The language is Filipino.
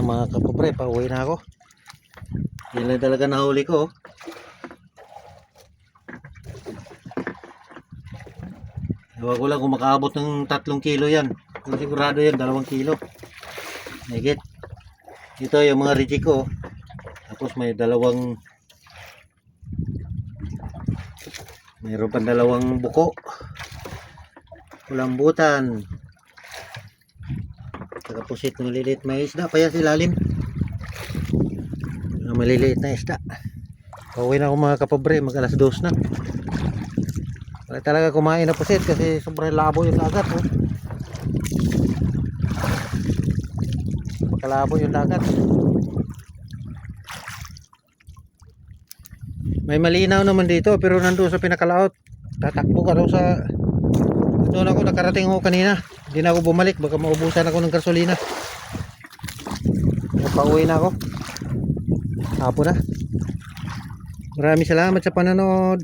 Ayan mga kapobre, pauwi na ako. Yan lang talaga nahuli ko. Ewan ko lang kung makaabot ng 3 kilo yan. Kung sigurado yan, 2 kilo. Higit. Ito yung mga reject ko. Tapos may mayroon pang 2 buko. Kulambutan. Saka pusit ng maliliit. May isda pa yan sa ilalim. Maliliit na isda. Pauwi na ako mga kapobre, mag alas 2 na. Wala talaga kumain na pusit kasi sobrang labo yung dagat. Oh. Makalabo yung dagat. May malinaw naman dito pero nandoon sa pinakalaot. Tatakbo ka daw sa... Doon ako nakarating ako kanina. Hindi na ako bumalik, baka maubusan ako ng gasolina. Pauwi na ako. Hapon na. Maraming salamat sa panonood.